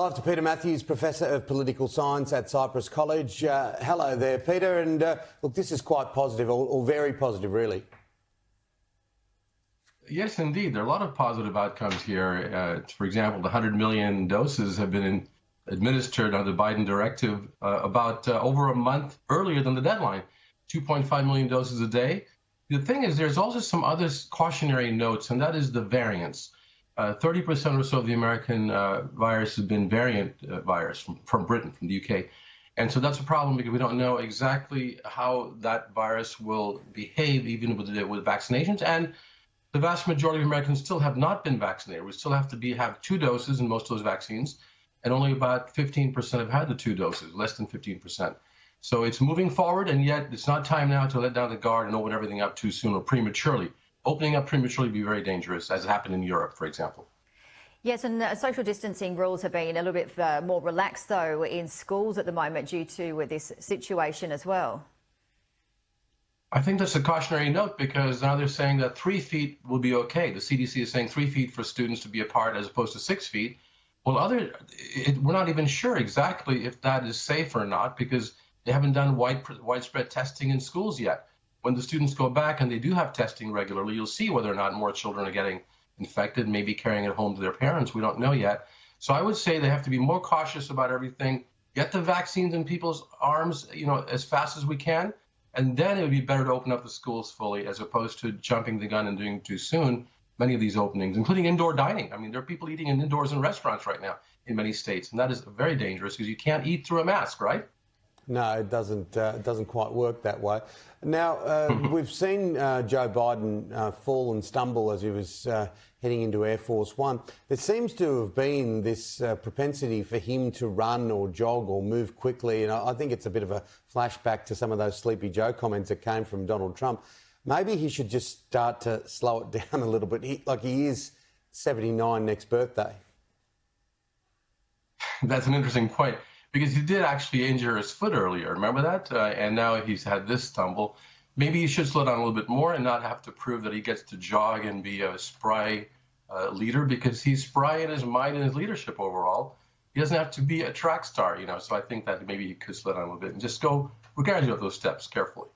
live to Peter Mathews, Professor of Political Science at Cyprus College. Hello there, Peter. And look, this is quite positive, or very positive, really. Yes, indeed. There are a lot of positive outcomes here. For example, the 100 million doses have been administered under the Biden directive about over a month earlier than the deadline, 2.5 million doses a day. The thing is, there's also some other cautionary notes, and that is the variants. 30% or so of the American virus has been variant virus from Britain, from the UK. And so that's a problem because we don't know exactly how that virus will behave even with vaccinations. And the vast majority of Americans still have not been vaccinated. We still have to have 2 doses in most of those vaccines, and only about 15% have had the 2 doses, less than 15%. So it's moving forward, and yet it's not time now to let down the guard and open everything up too soon or prematurely. Opening up prematurely would be very dangerous, as happened in Europe, for example. Yes, and social distancing rules have been a little bit more relaxed, though, in schools at the moment due to this situation as well. I think that's a cautionary note because now they're saying that 3 feet will be okay. The CDC is saying 3 feet for students to be apart as opposed to 6 feet. Well, we're not even sure exactly if that is safe or not because they haven't done widespread testing in schools yet. When the students go back and they do have testing regularly, you'll see whether or not more children are getting infected, maybe carrying it home to their parents. We don't know yet. So I would say they have to be more cautious about everything, get the vaccines in people's arms, as fast as we can. And then it would be better to open up the schools fully as opposed to jumping the gun and doing too soon many of these openings, including indoor dining. I mean, there are people eating indoors in restaurants right now in many states, and that is very dangerous because you can't eat through a mask, right? No, it doesn't quite work that way. Now, we've seen Joe Biden fall and stumble as he was heading into Air Force One. There seems to have been this propensity for him to run or jog or move quickly, and I think it's a bit of a flashback to some of those Sleepy Joe comments that came from Donald Trump. Maybe he should just start to slow it down a little bit. He is 79 next birthday. That's an interesting point. Because he did actually injure his foot earlier, remember that? And now he's had this stumble. Maybe he should slow down a little bit more and not have to prove that he gets to jog and be a spry leader because he's spry in his mind and his leadership overall. He doesn't have to be a track star, So I think that maybe he could slow down a little bit and just go regardless of those steps carefully.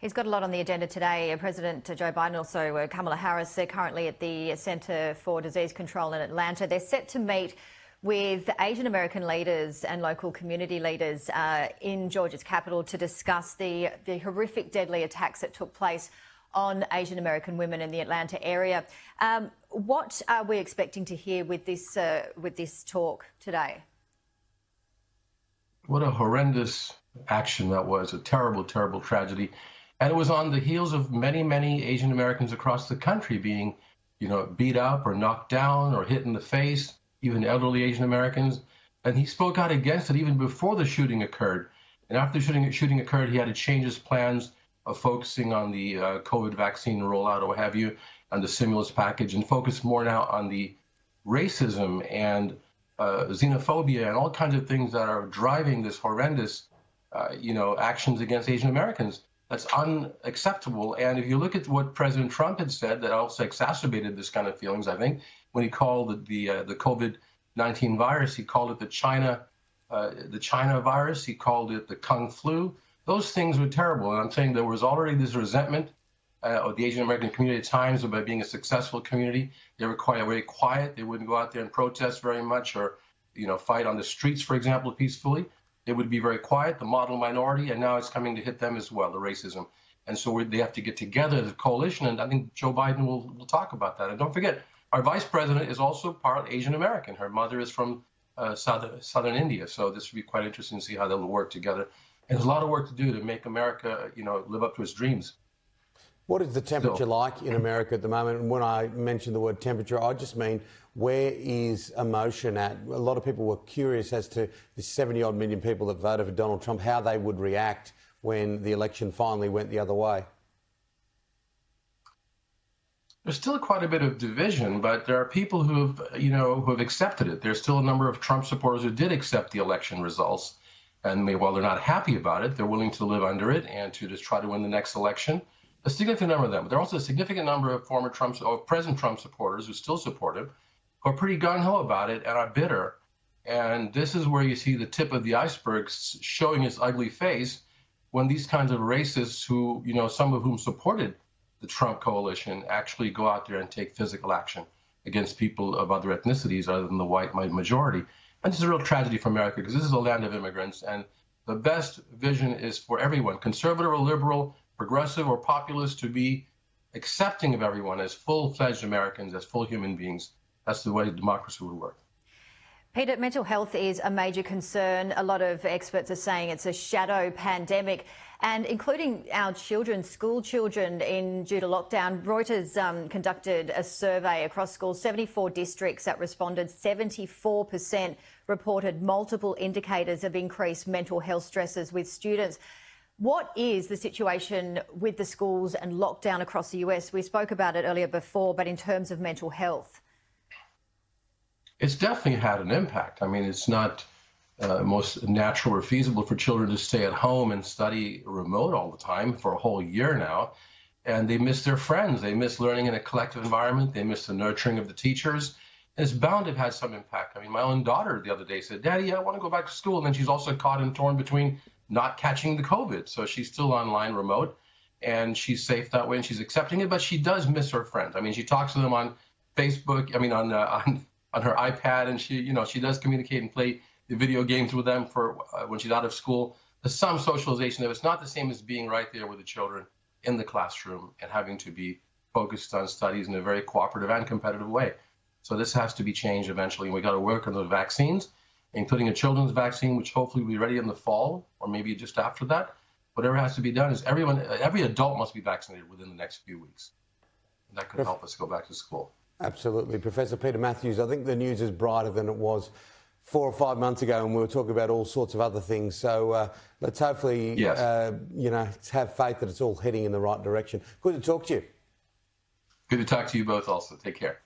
He's got a lot on the agenda today. President Joe Biden, also Kamala Harris, they're currently at the Centre for Disease Control in Atlanta. They're set to meet with Asian American leaders and local community leaders in Georgia's capital to discuss the horrific, deadly attacks that took place on Asian American women in the Atlanta area. What are we expecting to hear with this talk today? What a horrendous action that was, a terrible, terrible tragedy. And it was on the heels of many, many Asian Americans across the country being, beat up or knocked down or hit in the face. Even elderly Asian Americans, and he spoke out against it even before the shooting occurred. And after the shooting occurred, he had to change his plans of focusing on the COVID vaccine rollout or what have you, on the stimulus package, and focus more now on the racism and xenophobia and all kinds of things that are driving this horrendous, actions against Asian Americans. That's unacceptable. And if you look at what President Trump had said, that also exacerbated this kind of feelings, I think, when he called the COVID-19 virus, he called it the China virus, he called it the Kung flu. Those things were terrible. And I'm saying there was already this resentment of the Asian American community at times about being a successful community. They were very quiet. They wouldn't go out there and protest very much or, fight on the streets, for example, peacefully. They would be very quiet, the model minority, and now it's coming to hit them as well, the racism. And so they have to get together as a coalition, and I think Joe Biden will talk about that. And don't forget, our vice president is also part Asian American. Her mother is from southern India, so this would be quite interesting to see how they'll work together. And there's a lot of work to do to make America, live up to its dreams. What is the temperature like in America at the moment? And when I mention the word temperature, I just mean where is emotion at? A lot of people were curious as to the 70-odd million people that voted for Donald Trump, how they would react when the election finally went the other way. There's still quite a bit of division, but there are people who have accepted it. There's still a number of Trump supporters who did accept the election results. And while they're not happy about it, they're willing to live under it and to just try to win the next election. A significant number of them. But there are also a significant number of former Trump or President Trump supporters who still support him, who are pretty gung-ho about it and are bitter. And this is where you see the tip of the iceberg showing its ugly face when these kinds of racists who, some of whom supported the Trump coalition actually go out there and take physical action against people of other ethnicities other than the white majority. And this is a real tragedy for America because this is a land of immigrants. And the best vision is for everyone, conservative or liberal, progressive or populist, to be accepting of everyone as full-fledged Americans, as full human beings. That's the way democracy would work. Peter, mental health is a major concern. A lot of experts are saying it's a shadow pandemic, and including our children, school children, due to lockdown. Reuters conducted a survey across schools, 74 districts that responded. 74% reported multiple indicators of increased mental health stresses with students. What is the situation with the schools and lockdown across the US? We spoke about it earlier before, but in terms of mental health. It's definitely had an impact. I mean, it's not most natural or feasible for children to stay at home and study remote all the time for a whole year now. And they miss their friends. They miss learning in a collective environment. They miss the nurturing of the teachers. And it's bound to have had some impact. I mean, my own daughter the other day said, "Daddy, I want to go back to school." And then she's also caught and torn between not catching the COVID. So she's still online remote, and she's safe that way, and she's accepting it. But she does miss her friends. I mean, she talks to them on Facebook, on her iPad, and she does communicate and play the video games with them for when she's out of school. There's some socialization there. It's not the same as being right there with the children in the classroom and having to be focused on studies in a very cooperative and competitive way. So this has to be changed eventually, and we got to work on the vaccines, including a children's vaccine, which hopefully will be ready in the fall or maybe just after that. Whatever has to be done is every adult must be vaccinated within the next few weeks. And that could help us go back to school. Absolutely. Professor Peter Mathews, I think the news is brighter than it was 4 or 5 months ago, and we were talking about all sorts of other things. So let's hopefully, have faith that it's all heading in the right direction. Good to talk to you. Good to talk to you both also. Take care.